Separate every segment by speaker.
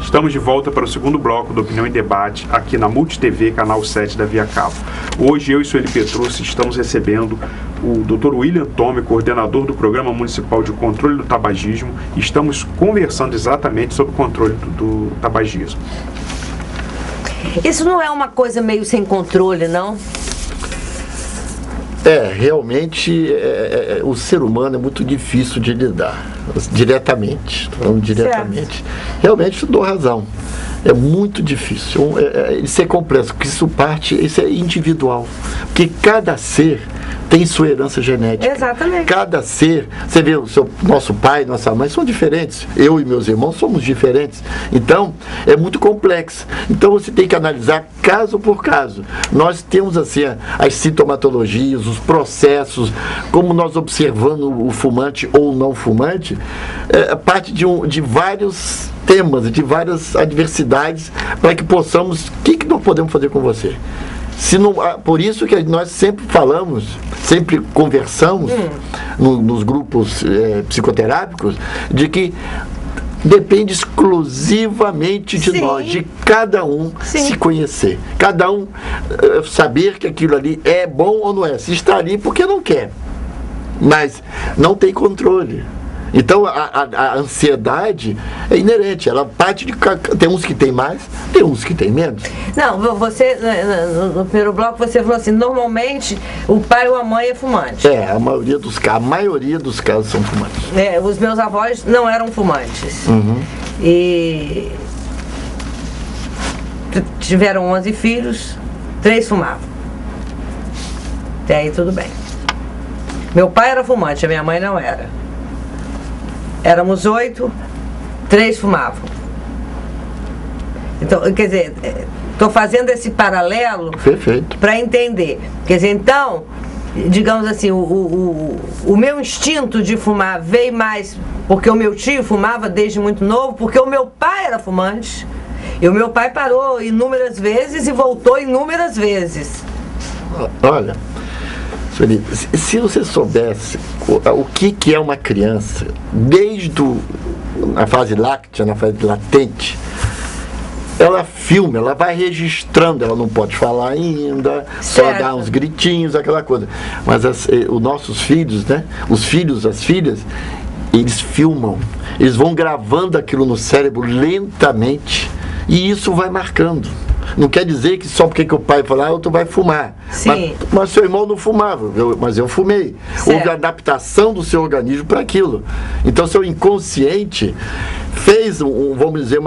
Speaker 1: Estamos de volta para o segundo bloco do Opinião em Debate, aqui na Multi TV, canal 7 da Via Cabo. Hoje, eu e Sueli Petrucci estamos recebendo o Dr. William Tome, coordenador do Programa Municipal de Controle do Tabagismo, e estamos conversando exatamente sobre o controle do tabagismo.
Speaker 2: Isso não é uma coisa meio sem controle, não?
Speaker 3: Realmente, o ser humano é muito difícil de lidar, diretamente, falando diretamente. Certo. Realmente, eu dou razão. É muito difícil, isso é complexo, porque isso é individual, porque cada ser tem sua herança genética.
Speaker 2: Exatamente.
Speaker 3: Cada ser, você vê, nosso pai, nossa mãe são diferentes, eu e meus irmãos somos diferentes, então é muito complexo. Então você tem que analisar caso por caso. Nós temos assim as sintomatologias, os processos, como nós observando o fumante ou não fumante, parte de vários temas, de várias adversidades, para que possamos, o que nós podemos fazer com você? Por isso que nós sempre falamos, sempre conversamos nos grupos psicoterápicos, de que depende exclusivamente de nós, de cada um se conhecer, cada um saber que aquilo ali é bom ou não é, se está ali porque não quer, mas não tem controle. Então a ansiedade é inerente, ela parte de... Tem uns que tem mais, tem uns que tem menos.
Speaker 2: Não, você, no primeiro bloco, você falou assim, normalmente o pai ou a mãe é fumante.
Speaker 3: A maioria dos casos são fumantes.
Speaker 2: Os meus avós não eram fumantes. E tiveram 11 filhos, 3 fumavam. Até aí tudo bem. Meu pai era fumante, a minha mãe não era. Éramos 8, 3 fumavam. Então, quer dizer, estou fazendo esse paralelo para entender. Quer dizer, então, digamos assim, o meu instinto de fumar veio mais porque o meu tio fumava desde muito novo, porque o meu pai era fumante, e o meu pai parou inúmeras vezes e voltou inúmeras vezes.
Speaker 3: Olha, se você soubesse o que é uma criança, desde a fase láctea, na fase latente, ela filma, ela vai registrando, ela não pode falar ainda, só dá uns gritinhos, aquela coisa. Mas os nossos filhos, né? Os filhos, as filhas, eles filmam, eles vão gravando aquilo no cérebro lentamente, e isso vai marcando. Não quer dizer que só porque o pai fala, tu vai fumar. Mas seu irmão não fumava, mas eu fumei. Houve a adaptação do seu organismo para aquilo. Então, seu inconsciente fez, vamos dizer,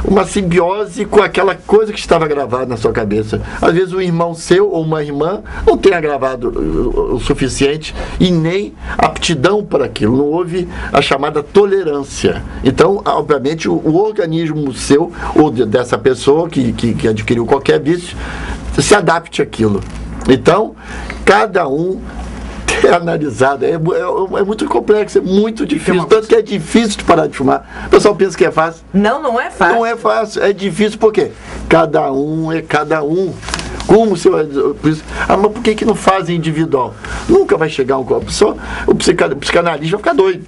Speaker 3: uma simbiose com aquela coisa que estava gravada na sua cabeça. Às vezes, um irmão seu ou uma irmã não tenha gravado o suficiente e nem aptidão para aquilo. Não houve a chamada tolerância. Então, obviamente, o organismo seu ou dessa pessoa que adquiriu qualquer vício se adapte àquilo. Então, cada um é analisado, é muito complexo, é muito difícil, tanto que é difícil de parar de fumar. O pessoal pensa que é fácil.
Speaker 2: Não é fácil.
Speaker 3: Não é fácil, é difícil porque cada um é cada um. Como mas por que não fazem individual? Nunca vai chegar um copo. O psicanalista vai ficar doido.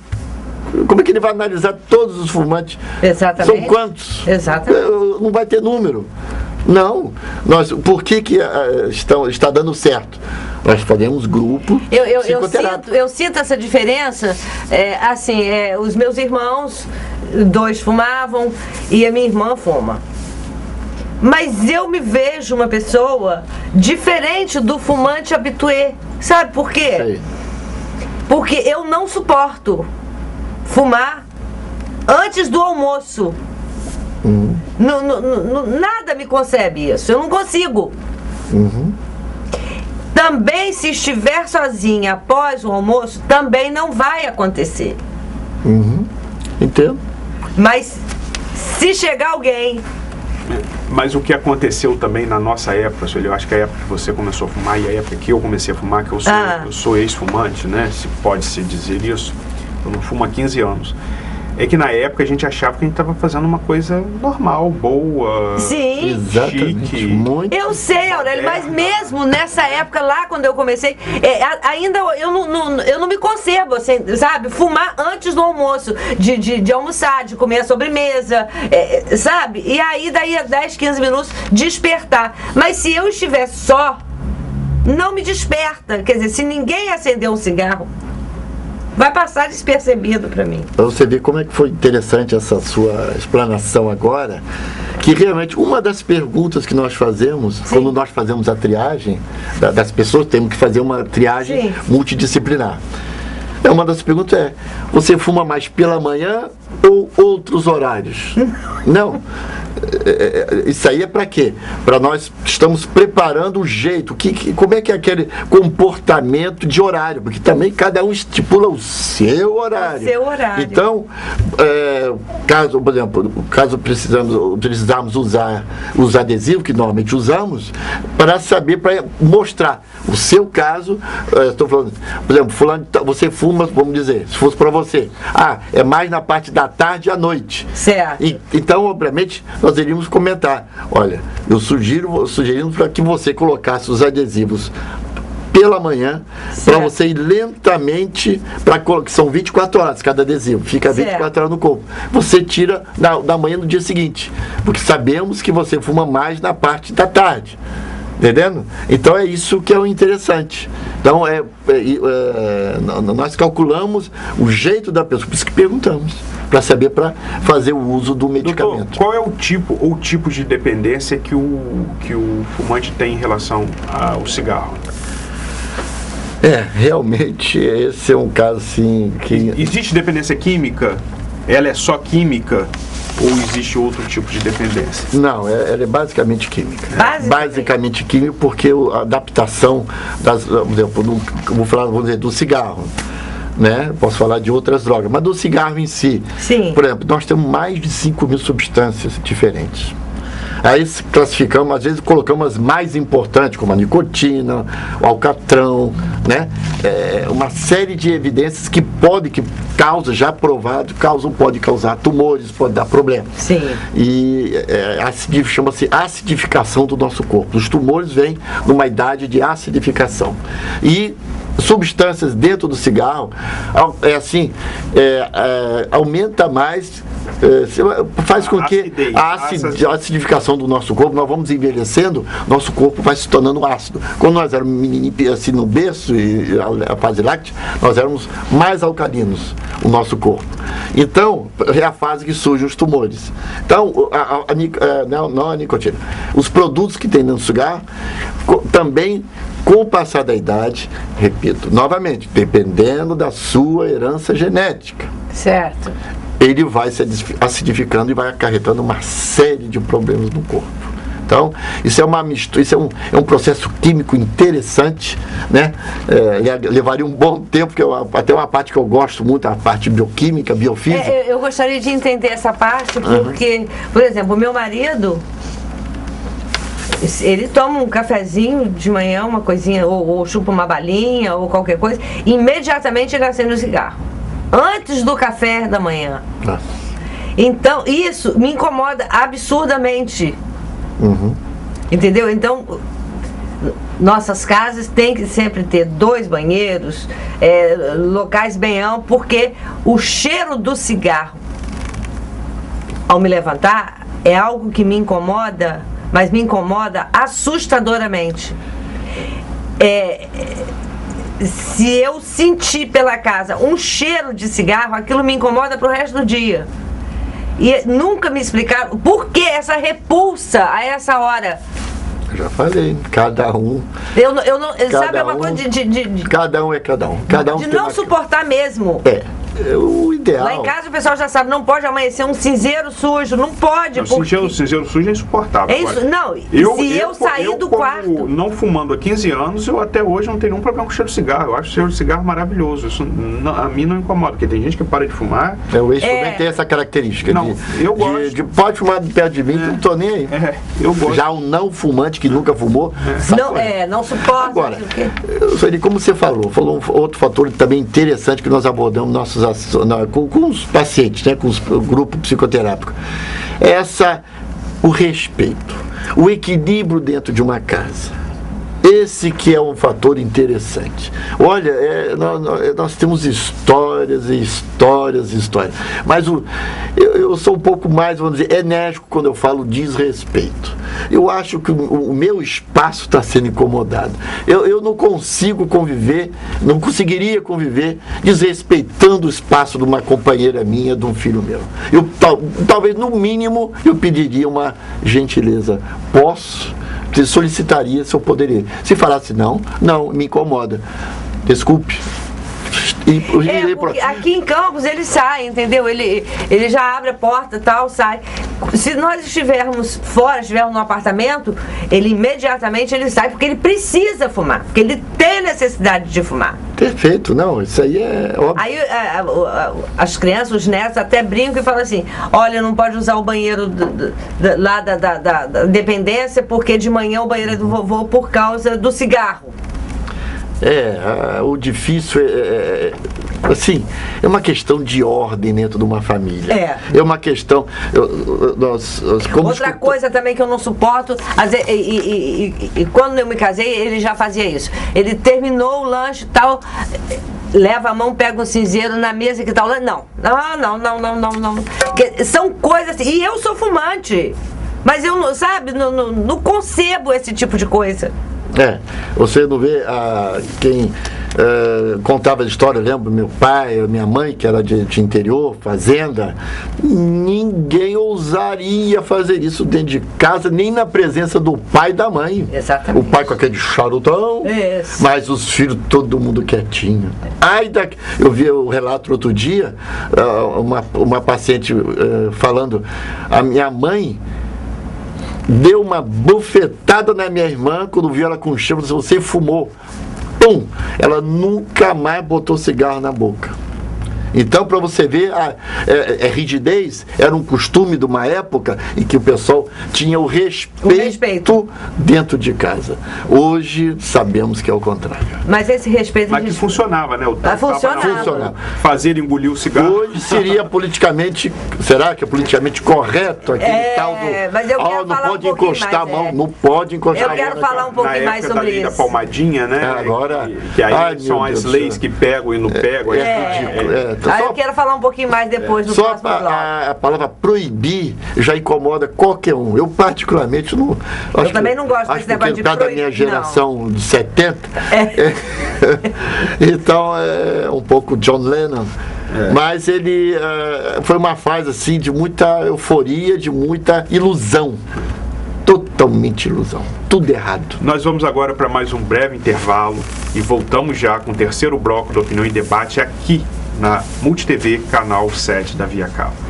Speaker 3: Como é que ele vai analisar todos os fumantes?
Speaker 2: Exatamente.
Speaker 3: São quantos?
Speaker 2: Exatamente.
Speaker 3: Não vai ter número. Não. Por que está dando certo? Nós fazemos grupo psicoterápico.
Speaker 2: Eu sinto essa diferença, os meus irmãos, 2 fumavam e a minha irmã fuma. Mas eu me vejo uma pessoa diferente do fumante habitué. Sabe por quê?
Speaker 3: Sei.
Speaker 2: Porque eu não suporto fumar antes do almoço. Nada me concebe isso. Eu não consigo. Também, se estiver sozinha após o almoço, também não vai acontecer.
Speaker 3: Entendo.
Speaker 2: Mas se chegar alguém...
Speaker 1: Mas o que aconteceu também na nossa época, eu acho que a época que você começou a fumar e a época que eu comecei a fumar, que eu sou ex-fumante, né? Se pode se dizer isso. Eu não fumo há 15 anos. é que na época a gente achava que a gente estava fazendo uma coisa normal, boa,
Speaker 2: sim,
Speaker 1: chique.
Speaker 3: Muito.
Speaker 2: Eu sei, Aurélio, mas mesmo nessa época lá, quando eu comecei, ainda eu não me conservo, assim, sabe? Fumar antes do almoço, de almoçar, de comer a sobremesa, sabe? E aí, daí a 10, 15 minutos, despertar. Mas se eu estiver só, não me desperta. Quer dizer, se ninguém acender um cigarro, vai passar despercebido para mim.
Speaker 3: Para você ver como é que foi interessante essa sua explanação agora, que realmente uma das perguntas que nós fazemos, sim, quando nós fazemos a triagem das pessoas, temos que fazer uma triagem, sim, multidisciplinar. Uma das perguntas é: você fuma mais pela manhã ou outros horários? Não. Isso aí é para quê? Para nós estamos preparando o jeito, como é que é aquele comportamento de horário, porque também cada um estipula o seu horário.
Speaker 2: O seu horário.
Speaker 3: Então, caso, por exemplo, precisarmos usar os adesivos que normalmente usamos, para saber, para mostrar o seu caso, estou falando, por exemplo, fulano, você fuma, vamos dizer, se fosse para você, é mais na parte da tarde e à noite.
Speaker 2: Certo.
Speaker 3: Então, obviamente, nós iríamos comentar: olha, sugerimos para que você colocasse os adesivos pela manhã, para você ir lentamente, que são 24 horas cada adesivo, fica 24 horas no corpo. Você tira da manhã do dia seguinte, porque sabemos que você fuma mais na parte da tarde. Entendendo? Então é isso que é o interessante. Então nós calculamos o jeito da pessoa, por isso que perguntamos, para saber, para fazer o uso do medicamento.
Speaker 1: Doutor, qual é o tipo de dependência que o fumante tem em relação ao cigarro?
Speaker 3: Realmente esse é um caso assim que...
Speaker 1: Existe dependência química? Ela é só química? Ou existe outro tipo de dependência?
Speaker 3: Não, ela é basicamente química. Basicamente química, porque a adaptação por exemplo, vamos dizer, do cigarro, né? Posso falar de outras drogas, mas do cigarro em si.
Speaker 2: Sim.
Speaker 3: Por exemplo, nós temos mais de 5.000 substâncias diferentes. Aí classificamos, às vezes colocamos as mais importantes, como a nicotina, o alcatrão, né? Uma série de evidências que causa, já provado, pode causar tumores, pode dar problema.
Speaker 2: Sim.
Speaker 3: E chama-se acidificação do nosso corpo. Os tumores vêm numa idade de acidificação. E substâncias dentro do cigarro, aumenta mais, faz com que a acidificação do nosso corpo, nós vamos envelhecendo, nosso corpo vai se tornando ácido. Quando nós éramos menininhos assim no berço, e a fase láctea, nós éramos mais alcalinos, o nosso corpo. Então, é a fase que surgem os tumores. Então, não a nicotina. Os produtos que tem no cigarro também, com o passar da idade, repito, novamente, dependendo da sua herança genética.
Speaker 2: Certo.
Speaker 3: Ele vai se acidificando e vai acarretando uma série de problemas no corpo. Então, isso é uma mistura, isso é um processo químico interessante, né? Levaria um bom tempo, porque até uma parte que eu gosto muito, a parte bioquímica, biofísica.
Speaker 2: Eu gostaria de entender essa parte, porque, por exemplo, o meu marido, ele toma um cafezinho de manhã, uma coisinha, ou chupa uma balinha, ou qualquer coisa, e imediatamente ele acende o cigarro. Antes do café da manhã. Então, isso me incomoda absurdamente. Entendeu? Então, nossas casas têm que sempre ter 2 banheiros, locais bem amplos, porque o cheiro do cigarro, ao me levantar, é algo que me incomoda, mas me incomoda assustadoramente. Se eu sentir pela casa um cheiro de cigarro, aquilo me incomoda pro resto do dia. E nunca me explicaram por que essa repulsa a essa hora.
Speaker 3: Eu já falei, cada um.
Speaker 2: Sabe, é uma coisa de
Speaker 3: cada um é cada um. Cada um
Speaker 2: de não suportar mesmo.
Speaker 3: O ideal.
Speaker 2: Lá em casa o pessoal já sabe, não pode amanhecer um cinzeiro sujo, não pode.
Speaker 1: O cinzeiro sujo é insuportável.
Speaker 2: É isso, não, se eu sair do quarto.
Speaker 1: Não fumando há 15 anos, eu até hoje não tenho nenhum problema com cheiro de cigarro. Eu acho o cheiro de cigarro maravilhoso. Isso a mim não incomoda, porque tem gente que para de fumar.
Speaker 3: O ex também tem essa característica.
Speaker 1: Eu gosto.
Speaker 3: Pode fumar perto de mim, não tô nem aí.
Speaker 1: Eu gosto.
Speaker 3: Já um não fumante que nunca fumou.
Speaker 2: Não suporta.
Speaker 3: Agora, como você falou um outro fator também interessante que nós abordamos nossos com os pacientes, né, com o grupo psicoterápico. O respeito, o equilíbrio dentro de uma casa. Esse que é um fator interessante. Olha, nós temos histórias e histórias e histórias. Mas eu sou um pouco mais, vamos dizer, enérgico quando eu falo desrespeito. Eu acho que o meu espaço está sendo incomodado. Eu não consigo conviver, não conseguiria conviver desrespeitando o espaço de uma companheira minha, de um filho meu. Talvez, no mínimo, eu pediria uma gentileza. Posso? Solicitaria se eu poderia. Se falasse não, me incomoda. Desculpe.
Speaker 2: Porque aqui em Campos ele sai, entendeu? Ele já abre a porta e tal, sai. Se nós estivermos fora, estivermos no apartamento, ele imediatamente sai, porque ele precisa fumar, porque ele tem necessidade de fumar.
Speaker 3: Perfeito, não, isso aí é óbvio.
Speaker 2: Aí as crianças, os netos até brincam e falam assim: olha, não pode usar o banheiro lá da dependência, porque de manhã o banheiro é do vovô por causa do cigarro.
Speaker 3: O difícil assim, é uma questão de ordem dentro de uma família. É uma questão.
Speaker 2: Outra coisa também que eu não suporto, e quando eu me casei, ele já fazia isso. Ele terminou o lanche e tal, leva a mão, pega um cinzeiro na mesa que tal. Não. São coisas assim. E eu sou fumante. Mas eu, não concebo esse tipo de coisa.
Speaker 3: Você não vê quem contava a história, eu lembro meu pai, minha mãe, que era de interior, fazenda, ninguém ousaria fazer isso dentro de casa, nem na presença do pai e da mãe.
Speaker 2: Exatamente.
Speaker 3: O pai com aquele charutão, mas os filhos, todo mundo quietinho. Eu vi o relato outro dia, uma paciente falando, a minha mãe deu uma bufetada na minha irmã quando viu ela com cheiro, disse: você fumou. Pum! Ela nunca mais botou cigarro na boca. Então, para você ver, rigidez era um costume de uma época em que o pessoal tinha o respeito dentro de casa. Hoje sabemos que é o contrário.
Speaker 2: Mas esse respeito...
Speaker 1: Mas que funcionava, né?
Speaker 2: Funcionava.
Speaker 1: Fazer engolir o cigarro.
Speaker 3: Hoje seria politicamente... Será que é politicamente correto aquele tal do...
Speaker 2: Mas eu quero
Speaker 3: não
Speaker 2: falar
Speaker 3: pode encostar a mão, não pode encostar a mão.
Speaker 2: Eu quero falar um pouquinho mais sobre isso.
Speaker 1: Da palmadinha, né?
Speaker 3: Agora...
Speaker 1: Que aí são as leis que pegam e não pegam.
Speaker 2: Eu quero falar um pouquinho mais depois do próximo bloco.
Speaker 3: A palavra proibir já incomoda qualquer um. Eu particularmente não...
Speaker 2: Eu também não gosto desse negócio de proibir.
Speaker 3: Da minha geração de 70. Então, é um pouco John Lennon. Mas ele foi uma fase assim de muita euforia, de muita ilusão. Totalmente ilusão. Tudo errado.
Speaker 1: Nós vamos agora para mais um breve intervalo e voltamos já com o terceiro bloco da Opinião em Debate aqui na Multi TV, canal 7 da Via Cabo.